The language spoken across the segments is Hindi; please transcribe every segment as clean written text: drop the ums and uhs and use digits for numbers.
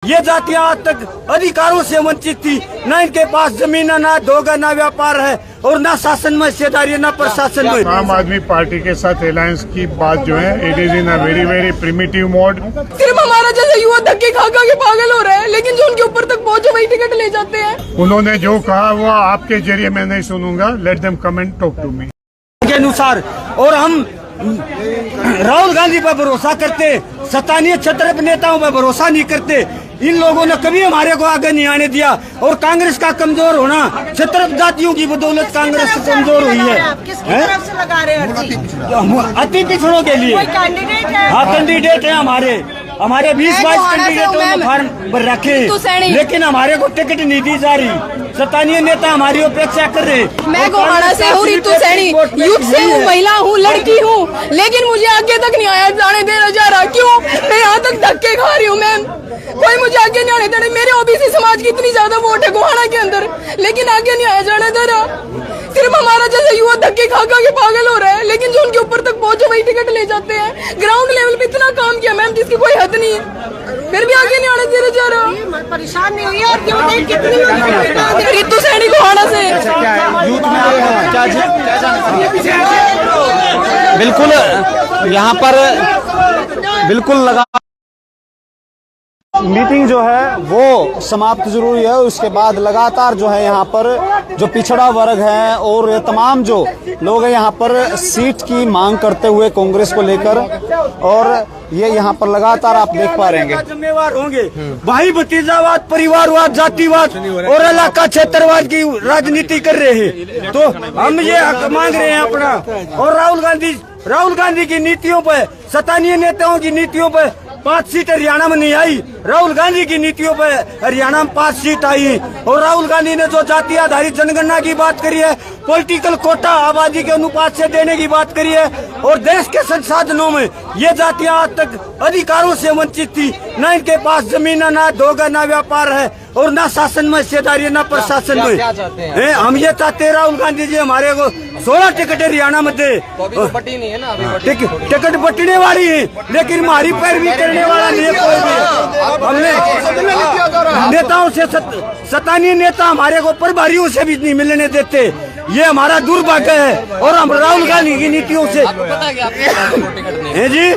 ये जातियां आज तक अधिकारों से वंचित थी। न इनके पास जमीन, न धोखा, न व्यापार है और न शासन में हिस्सेदारी, न प्रशासन में। आम आदमी पार्टी के साथ अलायंस की बात जो है, it is in a very very primitive mode. सिर्फ हमारा जैसे युवा धक्के खा के पागल हो रहे हैं, लेकिन जो उनके ऊपर तक पहुंचे वही टिकट ले जाते हैं। उन्होंने जो कहा वो आपके जरिए मैं नहीं सुनूंगा। Let them come and talk to me के अनुसार। और हम राहुल गांधी पर भरोसा करते, स्थानीय क्षेत्र नेताओं पर भरोसा नहीं करते। इन लोगों ने कभी हमारे को आगे नहीं आने दिया और कांग्रेस का कमजोर होना क्षेत्र जातियों की बदौलत कांग्रेस कमजोर हुई है। अति पिछड़ों के लिए हाँ कैंडिडेट है हमारे 20-22 कैंडिडेटों ने फॉर्म भर रखे, लेकिन हमारे को टिकट नहीं दी जा रही। स्थानीय नेता हमारी अपेक्षा कर रहे। मैं गोहाना से हूँ, रितु सैनी युद्ध से हूँ, महिला हूँ, लड़की हूँ, लेकिन मुझे आगे तक नहीं आया जाने देना जा रहा। क्यों? मैं यहाँ तक धक्के खा रही हूँ मैम, कोई मुझे आगे नहीं आने दे रहा। मेरे ओबीसी समाज की इतनी ज्यादा वोट है गोहाना के अंदर, लेकिन आगे नहीं आया जाने दे रहा। सिर्फ हमारा जैसे युवा धक्के खा के पागल हो रहे हैं, लेकिन जो उनके ऊपर तक पहुंचे वही टिकट ले जाते हैं। ग्राउंड लेवल पे इतना काम किया मैम जिसकी कोई हद नहीं है, फिर भी आगे नहीं आने दे रहे जा रहा। परेशान नहीं हुई और क्यों नहीं कितनी रितु सैनी गोहाना से। बिल्कुल यहाँ पर बिल्कुल लगा मीटिंग जो है वो समाप्त जरूर है। उसके बाद लगातार जो है यहाँ पर जो पिछड़ा वर्ग है और तमाम जो लोग हैं यहाँ पर सीट की मांग करते हुए कांग्रेस को लेकर, और ये यहाँ पर लगातार आप देख पा रहे हैं जिम्मेवार होंगे। भाई भतीजावाद, परिवारवाद, जातिवाद और इलाका क्षेत्रवाद की राजनीति कर रहे हैं, तो हम ये हक मांग रहे हैं अपना। और राहुल गांधी की नीतियों पर, स्थानीय नेताओं की नीतियों पर 5 सीट हरियाणा में नहीं आई। राहुल गांधी की नीतियों पर हरियाणा में 5 सीट आई। और राहुल गांधी ने जो जाति आधारित जनगणना की बात करी है, पॉलिटिकल कोटा आबादी के अनुपात से देने की बात करी है, और देश के संसाधनों में ये जातियां आज तक अधिकारों से वंचित थी। न इनके पास जमीन, न धोखा, न व्यापार है और न शासन में हिस्सेदारी, न प्रशासन में। हम ये चाहते हैं राहुल गांधी जी हमारे को 16 टिकट हरियाणा में दे। टिकट बटने वाली है, लेकिन हमारी पैरवी करने वाला नहीं है कोई भी। हमने नेताओं से, स्थानीय नेता हमारे को प्रभारियों से भी नहीं मिलने देते। ये हमारा दुर्भाग्य है। और हम राहुल गांधी की नीतियों से है जी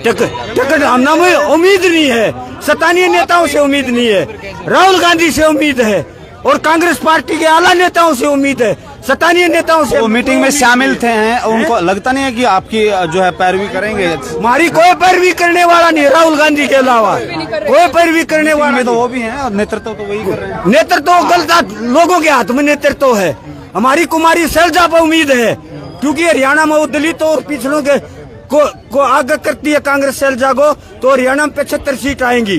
टिकट हमने में उम्मीद नहीं है, स्थानीय नेताओं से उम्मीद नहीं है, राहुल गांधी से उम्मीद है और कांग्रेस पार्टी के आला नेताओं से उम्मीद है, स्थानीय नेताओं से। वो मीटिंग में शामिल थे हैं, उनको लगता नहीं है कि आपकी जो है पैरवी करेंगे? हमारी कोई पैरवी करने वाला नहीं, राहुल गांधी के अलावा कोई पैरवी करने वाला तो वो भी है और नेतृत्व तो वही कर रहे हैं। नेतृत्व गलत लोगों के हाथ में नेतृत्व है। हमारी कुमारी शैलजा पर उम्मीद है, क्योंकि हरियाणा में वो दलित और पिछड़ों के को आगे करती है कांग्रेस शैलजा को, तो हरियाणा में 75 सीट आएंगी।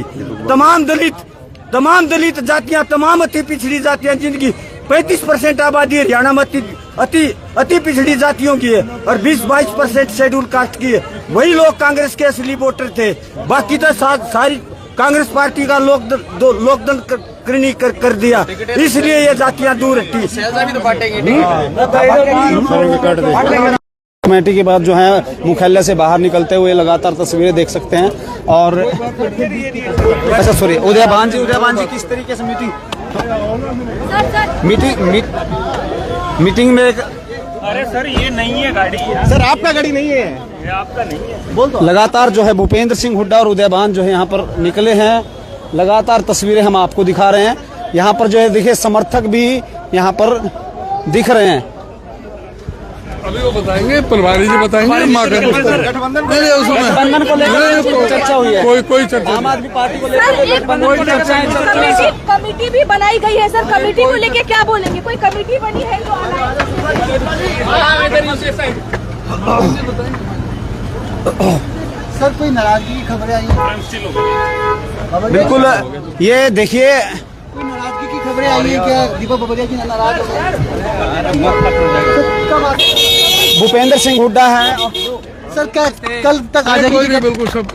तमाम दलित जातियां, तमाम अति पिछड़ी जातियां, जिनकी 35% आबादी हरियाणा में अति पिछड़ी जातियों की है और 20-22% शेड्यूल कास्ट की है, वही लोग कांग्रेस के असली वोटर थे। बाकी तो सारी कांग्रेस पार्टी का लोकदल करनी कर दिया, इसलिए ये जातियां दूर हटी। कमेटी के बाद जो है मुख्यालय से बाहर निकलते हुए लगातार तस्वीरें देख सकते हैं। और अच्छा सॉरी, उदयभान जी किस तरीके से मीटिंग में अरे सर ये नहीं है गाड़ी सर, आपका गाड़ी नहीं है, ये आपका नहीं है। बोल दो। लगातार जो है भूपेंद्र सिंह हुड्डा और उदयभान जो है यहाँ पर निकले हैं। लगातार तस्वीरें हम आपको दिखा रहे हैं। यहाँ पर जो है देखिए समर्थक भी यहाँ पर दिख रहे हैं। अभी वो बताएंगे, प्रभारी जी बताएंगे। गठबंधन को लेकर चर्चा हुई है, कोई चर्चा, आम आदमी पार्टी को लेकर कमेटी भी बनाई गई है सर। कमेटी को लेके क्या बोलेंगे? कोई कमेटी बनी है जो सर, कोई नाराजगी की खबरें आई हैं? बिल्कुल, ये देखिए कोई नाराजगी की खबरें आई है क्या? दीपक बाबरिया जी नाराज हो गए? भूपेंद्र सिंह हुड्डा है सर, क्या कल तक आ जाएगी? बिल्कुल सब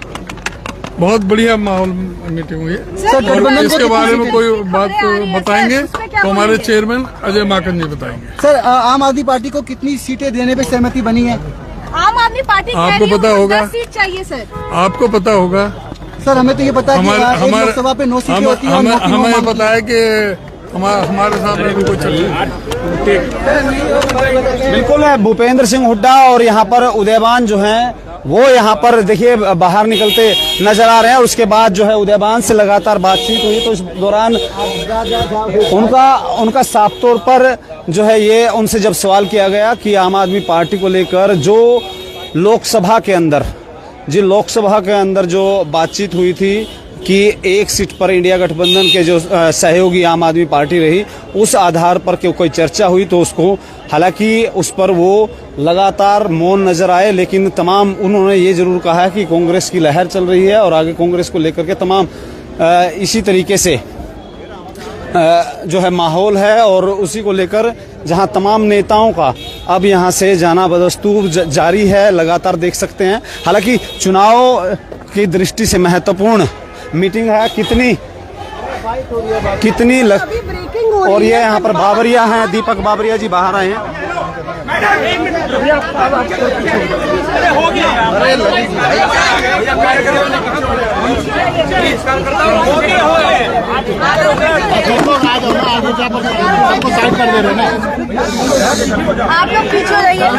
बहुत बढ़िया माहौल मीटिंग हुई है। सर, इसके बारे में कोई बात बताएंगे तो हमारे चेयरमैन अजय माकन जी बताएंगे। सर, आम आदमी पार्टी को कितनी सीटें देने पे सहमति बनी है? आम आदमी पार्टी आपको पता होगा, 10 सीट चाहिए सर। आपको पता होगा। सर हमें तो ये पता है कि एक लोकसभा पे 9 सीटें होती हैं और 9 की हमें मांग- पता है कि हमारे सामने भी कुछ बिल्कुल है। भूपेंद्र सिंह हुड्डा और यहाँ पर उदयवान जो हैं वो यहाँ पर देखिए बाहर निकलते नजर आ रहे हैं। उसके बाद जो है उदयवान से लगातार बातचीत हुई तो इस दौरान उनका साफ तौर पर जो है ये उनसे जब सवाल किया गया कि आम आदमी पार्टी को लेकर जो लोकसभा के अंदर जो बातचीत हुई थी कि एक सीट पर इंडिया गठबंधन के जो सहयोगी आम आदमी पार्टी रही उस आधार पर कोई चर्चा हुई तो उसको हालांकि उस पर वो लगातार मौन नजर आए, लेकिन तमाम उन्होंने ये जरूर कहा है कि कांग्रेस की लहर चल रही है और आगे कांग्रेस को लेकर के तमाम इसी तरीके से जो है माहौल है और उसी को लेकर जहां तमाम नेताओं का अब यहां से जाना बदस्तूर जारी है, लगातार देख सकते हैं। हालांकि चुनाव की दृष्टि से महत्वपूर्ण मीटिंग है, कितनी और ये यहाँ पर बाबरिया हैं, दीपक बाबरिया जी बाहर आए हैं। आप लोग पीछे हो जाइए,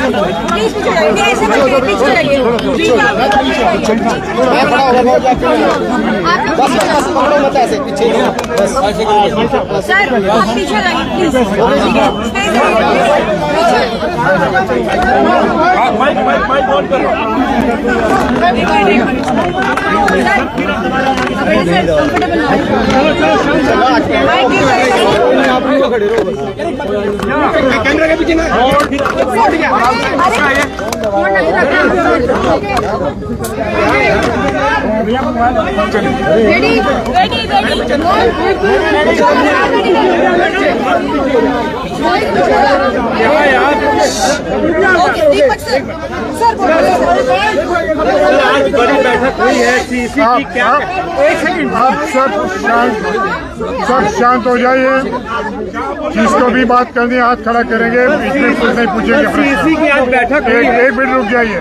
प्लीज पीछे हो जाइए, ऐसे मत पीछे हो जाइए, सर आप पीछे हो जाइए प्लीज। कैमरा के पीछे आज बड़ी बैठक हुई है सीसी की, क्या आप सब शांत हो जाइए। जिसको भी बात करनी है हाथ खड़ा करेंगे, इसमें कुछ नहीं पूछेंगे। सीसी की आज बैठक हुई है। एक मिनट रुक जाइए।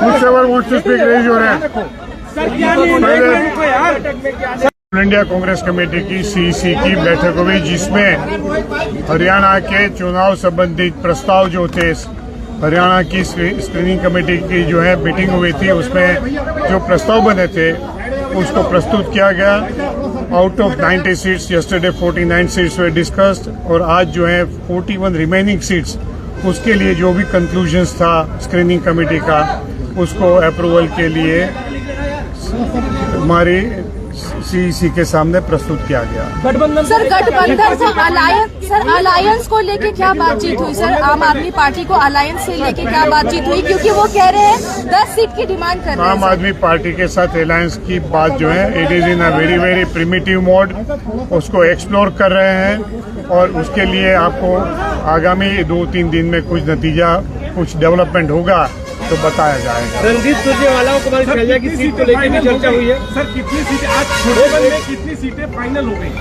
Whoever wants to speak, raise your hand. All India Congress committee की सीईसी की बैठक हुई जिसमें हरियाणा के चुनाव संबंधित प्रस्ताव जो थे, हरियाणा की स्क्रीनिंग कमेटी की जो है मीटिंग हुई थी, उसमें जो प्रस्ताव बने थे उसको प्रस्तुत किया गया। Out of 90 seats yesterday 49 seats way discussed और आज जो है 41 रिमेनिंग सीट्स उसके लिए जो भी कंक्लूजन्स था स्क्रीनिंग कमेटी का उसको अप्रूवल के लिए हमारी सीईसी के सामने प्रस्तुत किया गया। सर गठबंधन को अलायंस को लेके क्या बातचीत हुई सर? आम आदमी पार्टी को अलायंस से लेके क्या बातचीत हुई, क्योंकि वो कह रहे हैं 10 सीट की डिमांड कर रहे हैं। आम आदमी पार्टी के साथ अलायंस की बात जो है it is in a very very primitive mode, उसको एक्सप्लोर कर रहे हैं और उसके लिए आपको आगामी 2-3 दिन में कुछ नतीजा कुछ डेवलपमेंट होगा तो बताया जाएगा। रणदीप सुरजेवाला और कुमारी शैलजा की सीट को लेकर भी चर्चा हुई है। सर कितनी सीटें आज कितनी सीटें फाइनल हो गई?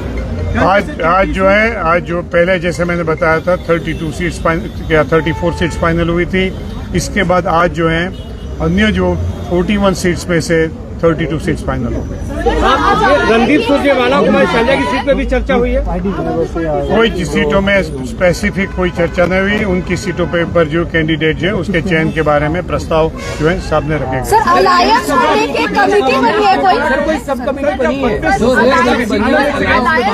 आज जो है आज जो पहले जैसे मैंने बताया था 32 सीट्स 34 सीट्स फाइनल हुई थी। इसके बाद आज जो है अन्य जो 41 सीट्स में से 32 सीट्स फाइनल हो गई। रणदीप सुरजेवाला और कुमारी शैलजा की सीट पे भी चर्चा हुई है। कोई सीटों में स्पेसिफिक कोई चर्चा नहीं हुई। उनकी सीटों पर जो कैंडिडेट है उसके चयन के बारे में प्रस्ताव जो है सामने रखे गए। सर अलायंस को लेके कमेटी बनी है कोई सब कमेटी बनी है।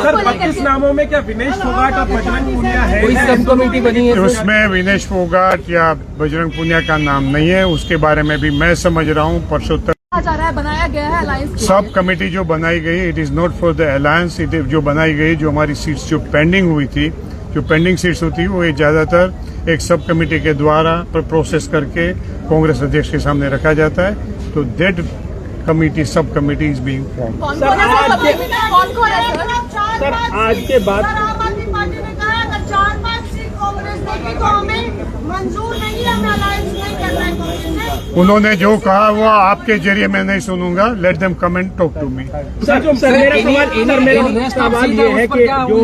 सर 25 नामों में क्या विनेश फोगाट और बजरंग पुनिया है? कोई सब कमेटी बनी है? उसमें विनेश फोगाट या बजरंग पुनिया का नाम नहीं है। उसके बारे में भी मैं समझ रहा हूँ परसों तक जा रहा है, बनाया गया है अलायंस। सब कमेटी जो बनाई गई it is not for the alliance, it जो बनाई गई जो हमारी सीट्स जो पेंडिंग हुई थी, जो पेंडिंग सीट्स होती वो ये ज्यादातर एक सब कमेटी के द्वारा प्रोसेस करके कांग्रेस अध्यक्ष के सामने रखा जाता है। तो that committee sub committee is being form. कौन है सर आज के बाद आम आदमी पार्टी ने कहा अगर 4-5 सीट कांग्रेस देगी तो हमें मंजूर नहीं है, हमें अलायंस नहीं करना है कांग्रेस से। उन्होंने जो कहा वो आपके जरिए मैं नहीं सुनूंगा। Let them come and talk to me. Sir मेरा सवाल ये है कि जो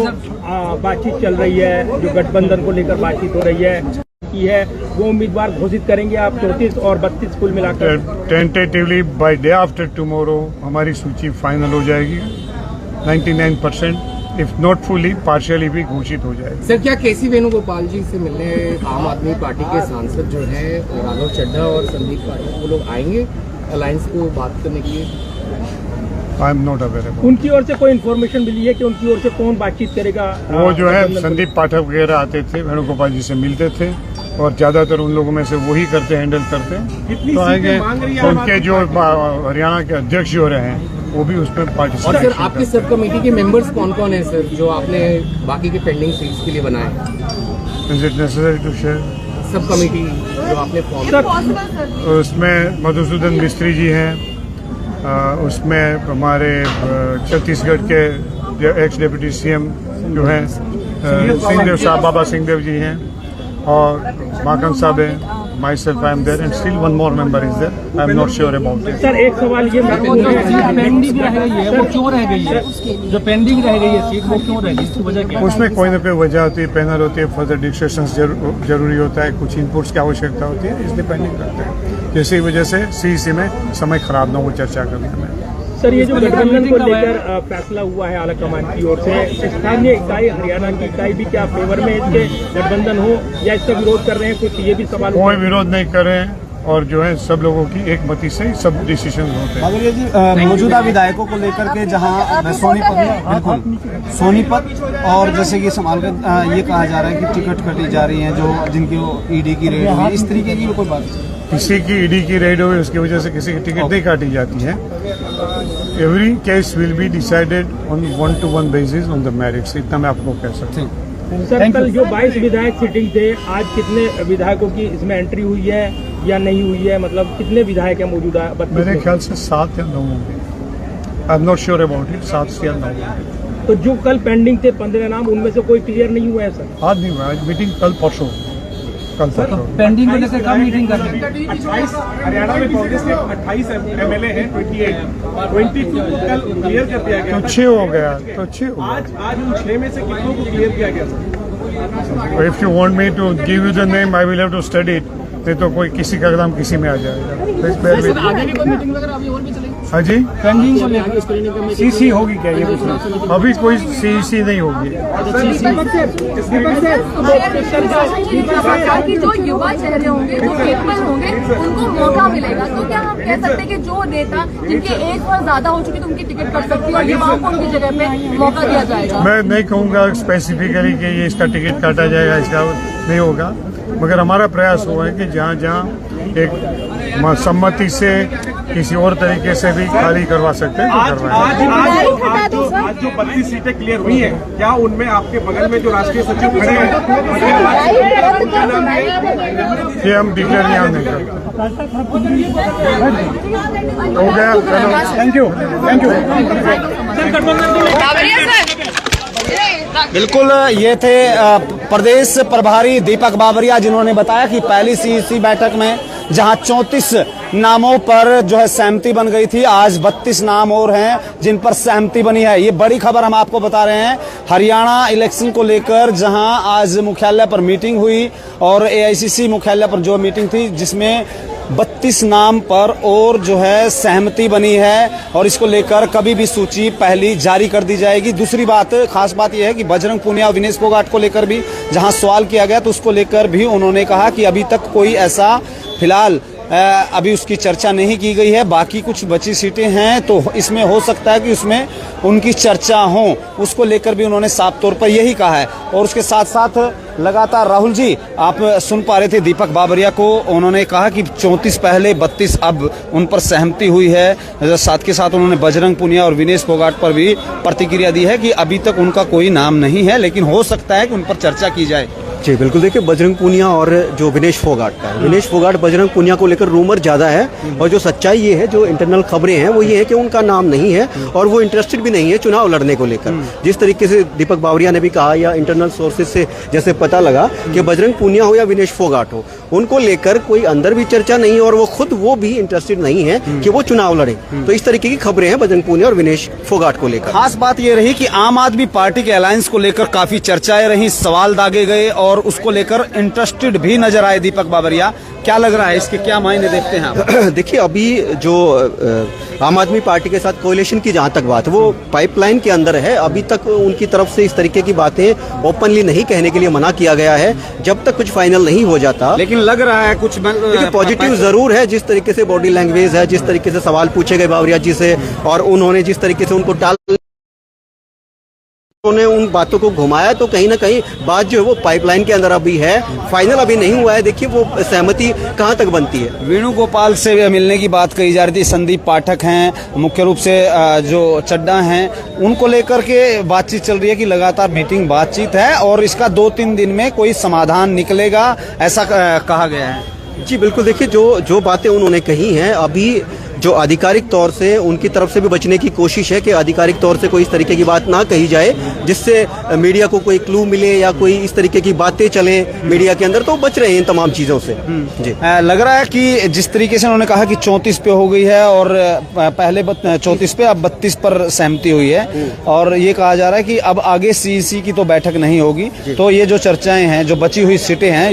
बातचीत चल रही है, जो गठबंधन को लेकर बातचीत हो रही है की है वो उम्मीदवार घोषित करेंगे आप 34 और 32 कुल मिलाकर? Tentatively by day after tomorrow हमारी सूची फाइनल हो जाएगी। 99% इफ नॉट फुली पार्शियली भी घोषित हो जाएगी। सर, क्या केसी वेणुगोपाल जी से मिलने आम आदमी पार्टी के सांसद जो है राघव चड्ढा और संदीप पाटिल वो लोग आएंगे अलायंस को बात करने के लिए? I am not aware. उनकी ओर से कोई इन्फॉर्मेशन मिली है कि उनकी ओर से कौन बातचीत करेगा? वो जो है संदीप पाठक वगैरह आते थे, वेणुगोपाल जी से मिलते थे और ज्यादातर उन लोगों में से वही करते हैंडल करते हैं। तो आएंगे उनके जो हरियाणा के अध्यक्ष जो रहे हैं वो भी उसमें पार्टिसिपेट। और सर, आपकी सब कमेटी के मेंबर्स कौन कौन है सर जो आपने बाकी के पेंडिंग सीट्स के लिए बनाए? Is it necessary to share? सब कमेटी जो आपने फॉर्म, उसमें मधुसूदन मिस्त्री जी हैं, उसमें हमारे छत्तीसगढ़ के एक्स डिप्टी सीएम जो हैं सिंहदेव साहब, बाबा सिंहदेव जी हैं और माखन साहब हैं। Myself, I am there, and still one more member is there. I am not sure about it. Sir, एक सवाल ये पेंडिंग रह गई है, वो क्यों रह गई है? जो पेंडिंग रह गई है सीट, वो क्यों रह गई? इसकी वजह क्या है? उसमें कोई ना कोई वजह होती है, पैनल होती है, फर्दर डिस्कशंस जरूरी होता है, कुछ इनपुट्स की आवश्यकता होती है, इसलिए पेंडिंग करते हैं। इसी वजह से सीईसी में समय खराब ना हो चर्चा करने में। सर, ये जो गठबंधन को लेकर फैसला हुआ है आला कमान की ओर से, स्थानीय इकाई हरियाणा की इकाई भी क्या फेवर में इसके गठबंधन हो या इसका विरोध कर रहे हैं? कुछ ये भी सवाल। कोई विरोध नहीं कर रहे हैं और जो है सब लोगों की एकमति से सब डिसीजन होते हैं। मगर ये जी मौजूदा विधायकों को लेकर के जहां सोनीपत और जैसे कि संभाल कर ये कहा जा रहा है कि टिकट कटी जा रही है जो जिनकी ईडी की रेड हुई, इस तरीके की कोई बात नहीं? किसी की ईडी की रेड हुई उसकी वजह से किसी की टिकट नहीं काटी जाती है। Every case will be decided on 1-to-1 basis on the merits, इतना मैं आपको कह सकता हूँ। सर, कल जो 22 विधायक सिटिंग थे, आज कितने विधायकों की इसमें एंट्री हुई है या नहीं हुई है? मतलब कितने विधायक हैं मौजूदा? मेरे ख्याल से 7 या 9 होंगे। I am not sure about it, 7 या 9 होंगे। तो जो कल पेंडिंग थे 15 नाम, उनमें से कोई क्लियर नहीं हुआ है सर? आज नहीं हुआ, आज मीटिंग कल परसों। पेंडिंग को लेकर कब मीटिंग कर रहे हैं? 28 हरियाणा में कांग्रेस के 28 MLA हैं, 22 कल क्लियर कर दिया गया। तो 6 हो गया, तो 6 हो गया। आज उन 6 में से कितनों को क्लियर किया गया sir? If you want me to give you the name I will have to study it. नहीं तो कोई किसी का नाम किसी में आ जाएगा। आगे भी कोई मीटिंग वगैरह अभी और भी चलेगी? हाँ जी, पेंडिंग को लेकर सीसी होगी क्या ये पूछना? अभी कोई सीसी नहीं होगी। सरकार की जो युवा चेहरे होंगे, जो पीपल होंगे, उनको मौका मिलेगा। तो क्या हम कह सकते हैं कि जो नेता जिनकी एज बहुत ज्यादा हो चुकी है तो उनकी टिकट कट सकती है और युवाओं को उनकी जगह पे मौका दिया जाएगा? मैं नहीं कहूँगा स्पेसिफिकली कि ये इसका टिकट काटा जाएगा, इसका नहीं होगा, मगर हमारा प्रयास हुआ है कि जहाँ जहाँ एक सम्मति से किसी और तरीके से भी खाली करवा सकते हैं तो करवाएं। आज जो 32 सीटें क्लियर हुई हैं, क्या उनमें आपके बगल में जो राष्ट्रीय सचिव खड़े हैं ये हम डिक्लेयर यहाँ नहीं करते? हो गया, थैंक यू। बिल्कुल, ये थे प्रदेश प्रभारी दीपक बाबरिया, जिन्होंने बताया कि पहली सीईसी बैठक में जहां 34 नामों पर जो है सहमति बन गई थी, आज 32 नाम और हैं जिन पर सहमति बनी है। ये बड़ी खबर हम आपको बता रहे हैं। हरियाणा इलेक्शन को लेकर जहां आज मुख्यालय पर मीटिंग हुई और एआईसीसी मुख्यालय पर जो मीटिंग थी जिसमें 32 नाम पर और जो है सहमति बनी है और इसको लेकर कभी भी सूची पहली जारी कर दी जाएगी। दूसरी बात, खास बात यह है कि बजरंग पूनिया और विनेश फोगाट को लेकर भी जहां सवाल किया गया तो उसको लेकर भी उन्होंने कहा कि अभी तक कोई ऐसा फिलहाल अभी उसकी चर्चा नहीं की गई है। बाकी कुछ बची सीटें हैं तो इसमें हो सकता है कि उसमें उनकी चर्चा हो, उसको लेकर भी उन्होंने साफ तौर पर यही कहा है। और उसके साथ साथ लगातार राहुल जी आप सुन पा रहे थे दीपक बाबरिया को, उन्होंने कहा कि 34 पहले 32 अब उन पर सहमति हुई है। साथ के साथ उन्होंने बजरंग पूनिया और विनेश फोगाट पर भी प्रतिक्रिया दी है कि अभी तक उनका कोई नाम नहीं है लेकिन हो सकता है कि उन पर चर्चा की जाए। जी बिल्कुल, देखिए बजरंग पूनिया और जो विनेश फोगाट का है, विनेश फोगाट बजरंग पूनिया को लेकर रूमर ज़्यादा है और जो सच्चाई ये है, जो इंटरनल खबरें हैं वो ये है कि उनका नाम नहीं है और वो इंटरेस्टेड भी नहीं है चुनाव लड़ने को लेकर। जिस तरीके से दीपक बावरिया ने भी कहा या इंटरनल सोर्सेज से जैसे पता लगा कि बजरंग पूनिया हो या विनेश फोगाट हो, उनको लेकर कोई अंदर भी चर्चा नहीं और वो भी इंटरेस्टेड नहीं है कि वो चुनाव लड़े। तो इस तरीके की खबरें हैं बजरंग पूनिया और विनेश फोगाट को लेकर। खास बात ये रही कि आम आदमी पार्टी के अलायंस को लेकर काफी चर्चाएं रही, सवाल दागे गए और उसको लेकर इंटरेस्टेड भी नजर आए दीपक बाबरिया। क्या लग रहा है, इसके क्या मायने देखते हैं आप? देखिए, अभी जो आम आदमी पार्टी के साथ कोalition की जहां तक बात है वो पाइपलाइन के अंदर है। अभी तक उनकी तरफ से इस तरीके की बातें ओपनली नहीं कहने के लिए मना किया गया है जब तक कुछ फाइनल नहीं हो जाता। लेकिन लग रहा है कुछ पॉजिटिव जरूर है, जिस तरीके से बॉडी लैंग्वेज है, जिस तरीके से सवाल पूछे गए बाबरिया जी से और उन्होंने जिस तरीके से उनको उन्होंने उन बातों को घुमाया, तो कहीं ना कहीं बात जो है वो पाइपलाइन के अंदर अभी है, फाइनल अभी नहीं हुआ है। देखिए वो सहमति कहां तक बनती है। वेणुगोपाल से मिलने की बात कही जा रही थी, संदीप पाठक हैं, मुख्य रूप से जो चड्डा हैं, उनको लेकर के बातचीत चल रही है कि लगातार मीटिंग बातचीत है और इसका 2-3 दिन में कोई समाधान निकलेगा, ऐसा कहा गया है। जी बिल्कुल, देखिए जो बातें उन्होंने कही हैं, अभी जो आधिकारिक तौर से उनकी तरफ से भी बचने की कोशिश है कि आधिकारिक तौर से कोई इस तरीके की बात ना कही जाए जिससे मीडिया को कोई क्लू मिले या कोई इस तरीके की बातें चले मीडिया के अंदर, तो बच रहे हैं इन तमाम चीजों से। जी लग रहा है कि जिस तरीके से उन्होंने कहा कि 34 पे हो गई है और पहले 34 पे अब 32 पर सहमति हुई है और ये कहा जा रहा है कि अब आगे सीईसी की तो बैठक नहीं होगी, तो ये जो चर्चाएं हैं, जो बची हुई सीटें हैं,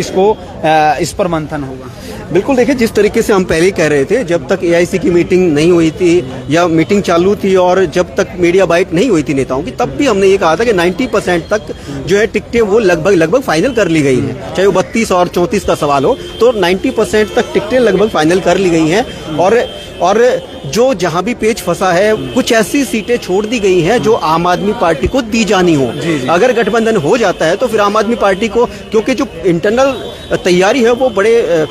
इस पर मंथन होगा। बिल्कुल, देखिए जिस तरीके से हम पहले ही कह रहे थे, जब तक एआईसी की मीटिंग नहीं हुई थी या मीटिंग चालू थी और जब तक मीडिया बाइट नहीं हुई थी नेताओं की, तब भी हमने ये कहा था कि 90% तक जो है टिकटें वो लगभग फाइनल कर ली गई हैं। चाहे वो 32 और 34 का सवाल हो, तो 90% तक टिकटें लगभग फाइनल कर ली गई हैं और जो जहां भी पेच फंसा है, कुछ ऐसी सीटें छोड़ दी गई हैं जो आम आदमी पार्टी को दी जानी हो। अगर गठबंधन हो जाता है तो फिर आम आदमी पार्टी को, क्योंकि जो इंटरनल तैयारी है वो बड़े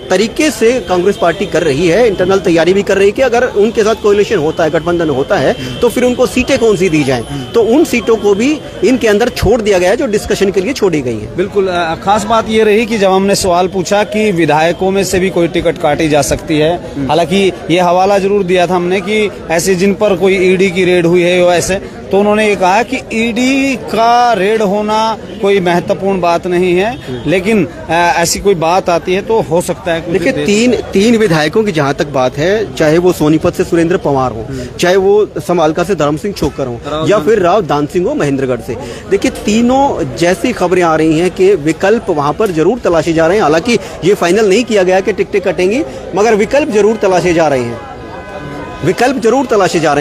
तरीके से कांग्रेस पार्टी कर रही है, इंटरनल तैयारी भी कर रही है कि अगर उनके साथ कोalition होता है, गठबंधन होता है, तो फिर उनको सीटें कौन सी दी जाएं, तो उन सीटों को भी इनके अंदर छोड़ दिया गया है जो डिस्कशन के लिए छोड़ी गई है। बिल्कुल, खास बात ये रही कि जब हमने सवाल पूछा कि विधायकों में से भी कोई टिकट काटी जा सकती है, हालांकि ये हवाला जरूर दिया था हमने कि ऐसे जिन पर कोई ईडी की रेड हुई है ऐसे, तो उन्होंने ये कहा कि ईडी का रेड होना कोई महत्वपूर्ण बात नहीं है, लेकिन ऐसी कोई बात आती है तो हो सकता है। देखिए तीन विधायकों की जहां तक बात है, चाहे वो सोनीपत से सुरेंद्र पवार हो, चाहे वो समालका से धर्म सिंह छोकर हो या फिर राव दान सिंह हो महेंद्रगढ़ से, देखिए तीनों जैसी खबरें आ रही हैं कि विकल्प वहां पर जरूर तलाशे जा रहे हैं। हालांकि ये फाइनल नहीं किया गया कि टिकटें कटेंगी, मगर विकल्प जरूर तलाशे जा रहे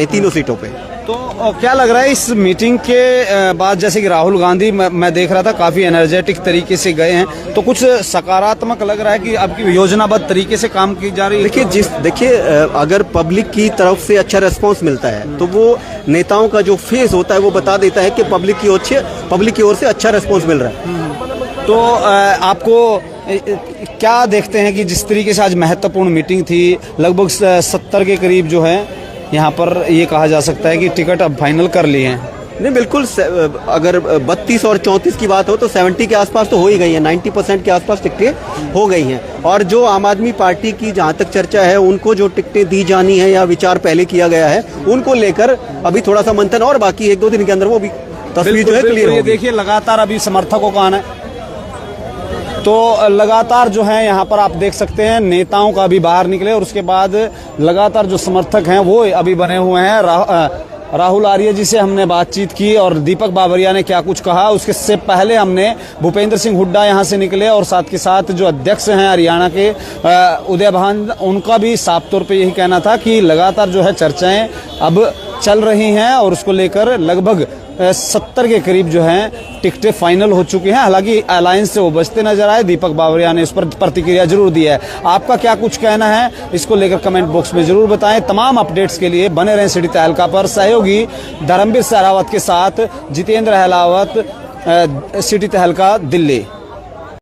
हैं, तीनों सीटों पे। तो क्या लग रहा है इस मीटिंग के बाद, जैसे कि राहुल गांधी मैं देख रहा था काफी एनर्जेटिक तरीके से गए हैं, तो कुछ सकारात्मक लग रहा है कि अब की योजनाबद्ध तरीके से काम की जा रही है? देखिए अगर पब्लिक की तरफ से अच्छा रिस्पांस मिलता है तो वो नेताओं का जो फेस होता है वो बता देता है कि पब्लिक की ओर से अच्छा रिस्पांस मिल रहा है। तो आपको क्या देखते हैं कि जिस तरीके से आज महत्वपूर्ण मीटिंग थी, लगभग 70 के करीब जो है यहाँ पर ये कहा जा सकता है कि टिकट अब फाइनल कर लिए हैं? नहीं, बिल्कुल, अगर 32 और 34 की बात हो तो 70 के आसपास तो हो ही गई है, 90% के आसपास टिकटें हो गई हैं। और जो आम आदमी पार्टी की जहाँ तक चर्चा है, उनको जो टिकटें दी जानी है या विचार पहले किया गया है, उनको लेकर अभी थोड़ा सा मंथन और बाकी 1-2 दिन के अंदर वो भी तस्वीर जो है क्लियर होगी। देखिए लगातार अभी समर्थकों का आना है, तो लगातार जो है यहाँ पर आप देख सकते हैं नेताओं का अभी बाहर निकले और उसके बाद लगातार जो समर्थक हैं वो अभी बने हुए हैं। राहुल आर्य जी से हमने बातचीत की और दीपक बाबरिया ने क्या कुछ कहा, उसके से पहले हमने भूपेंद्र सिंह हुड्डा यहाँ से निकले और साथ के साथ जो अध्यक्ष हैं हरियाणा के उदय भान, उनका भी साफ तौर पे यही कहना था कि लगातार जो है चर्चाएं अब चल रही हैं और उसको लेकर लगभग 70 के करीब जो है टिकटें फाइनल हो चुकी हैं। हालांकि अलायंस से वो बचते नजर आए, दीपक बाबरिया ने इस पर प्रतिक्रिया जरूर दी है। आपका क्या कुछ कहना है इसको लेकर कमेंट बॉक्स में जरूर बताएं। तमाम अपडेट्स के लिए बने रहें सिटी तहलका पर। सहयोगी धर्मवीर सहरावत के साथ जितेंद्र अहलावत, सिटी तहलका, दिल्ली।